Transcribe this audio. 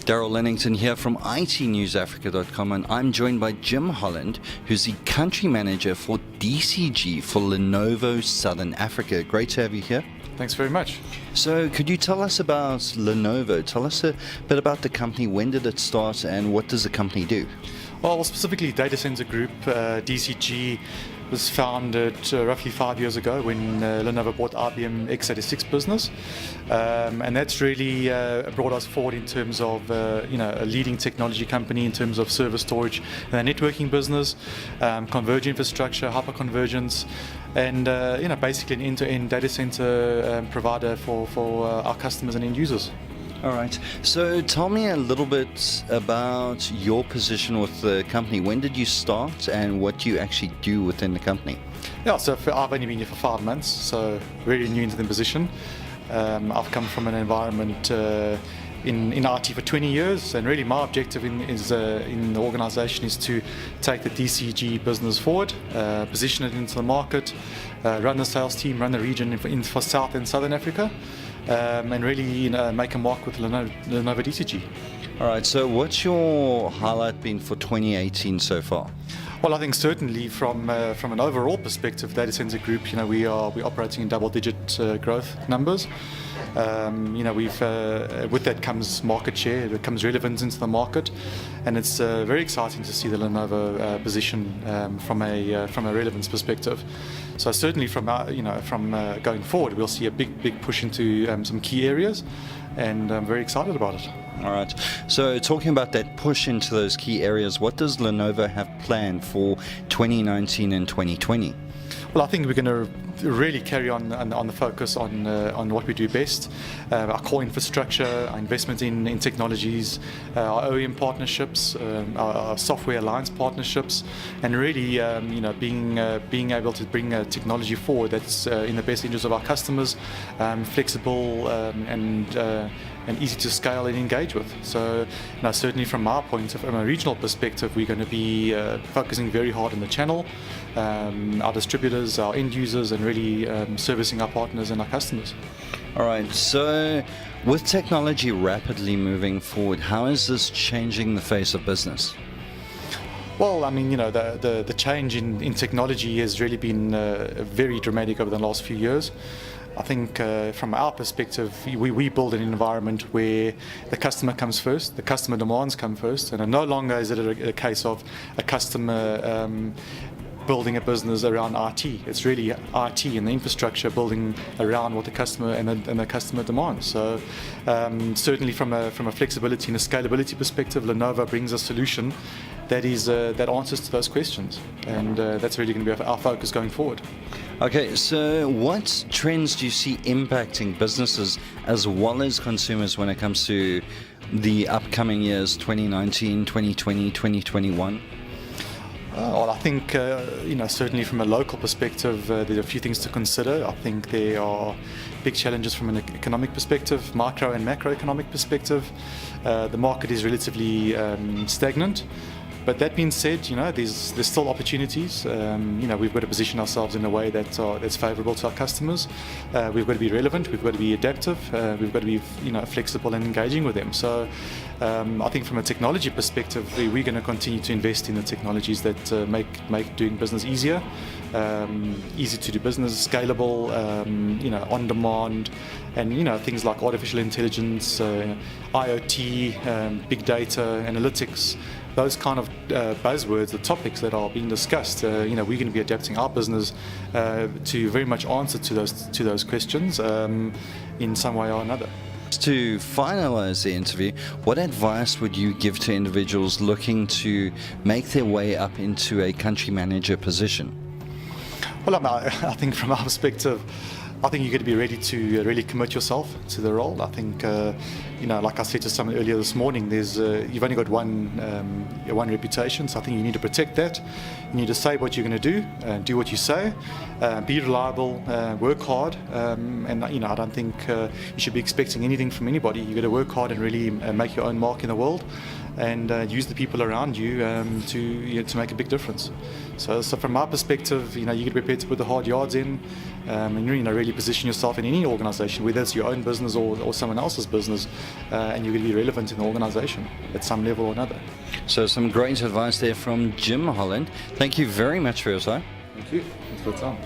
Daryl Lennington here from itnewsafrica.com, and I'm joined by Jim Holland, who's the country manager for DCG for Lenovo Southern Africa. Great to have you here. Thanks very much. So could you tell us about Lenovo? Tell us a bit about the company. When did it start and what does the company do? Well, specifically Data Center Group, DCG, was founded roughly 5 years ago when Lenovo bought IBM x86 business, and that's really brought us forward in terms of a leading technology company in terms of server storage and the networking business, converged infrastructure, hyperconvergence, and basically an end-to-end data center provider for our customers and end users. All right. So tell me a little bit about your position with the company. When did you start and what do you actually do within the company? Yeah, so I've only been here for 5 months, so really new into the position. I've come from an environment in IT for 20 years, and really my objective in the organization is to take the DCG business forward, position it into the market, run the sales team, run the region for South and Southern Africa, and really make a mark with Lenovo DCG. All right, so what's your highlight been for 2018 so far? Well, I think certainly from an overall perspective, Data Center Group, we're operating in double-digit growth numbers. With that comes market share, there comes relevance into the market, and it's very exciting to see the Lenovo position from a relevance perspective. So certainly from going forward, we'll see a big push into some key areas, and I'm very excited about it. All right. So talking about that push into those key areas, what does Lenovo have planned for 2019 and 2020? Well, I think we're going to really carry on the focus on what we do best, our core infrastructure, our investment in technologies, our OEM partnerships, our software alliance partnerships, and really being able to bring technology forward that's in the best interest of our customers, flexible and easy to scale and engage with. So certainly from a regional perspective, we're going to be focusing very hard on the channel, our distributors, our end users, and really servicing our partners and our customers. All right, so with technology rapidly moving forward, how is this changing the face of business? Well, I mean, the change in technology has really been very dramatic over the last few years. I think from our perspective, we build an environment where the customer comes first, the customer demands come first, and no longer is it a case of a customer building a business around IT. It's really IT and the infrastructure building around what the customer and the customer demands. So certainly from a flexibility and a scalability perspective, Lenovo brings a solution that answers to those questions, and that's really going to be our focus going forward. Okay, so what trends do you see impacting businesses as well as consumers when it comes to the upcoming years, 2019, 2020, 2021? Well, I think, certainly from a local perspective, there are a few things to consider. I think there are big challenges from an economic perspective, micro and macroeconomic perspective. The market is relatively stagnant. But that being said, there's still opportunities. We've got to position ourselves in a way that's favourable to our customers. We've got to be relevant. We've got to be adaptive. We've got to be, flexible and engaging with them. So, I think from a technology perspective, we're going to continue to invest in the technologies that make doing business easier, easy to do business, scalable, on demand, and things like artificial intelligence, IoT, big data, analytics. Those kind of buzzwords, the topics that are being discussed, we're going to be adapting our business to very much answer to those questions in some way or another. To finalize the interview, what advice would you give to individuals looking to make their way up into a country manager position? Well, I think from our perspective, I think you're going to be ready to really commit yourself to the role. I think, like I said to someone earlier this morning, you've only got one reputation, so I think you need to protect that. You need to say what you're going to do what you say, be reliable, work hard, and I don't think you should be expecting anything from anybody. You've got to work hard and really make your own mark in the world. and use the people around you to make a big difference. So from my perspective, you get prepared to put the hard yards in, and really position yourself in any organization, whether it's your own business or someone else's business, and you're going to be relevant in the organization at some level or another. So some great advice there from Jim Holland. Thank you very much for your time. Thank you. Thanks for the time.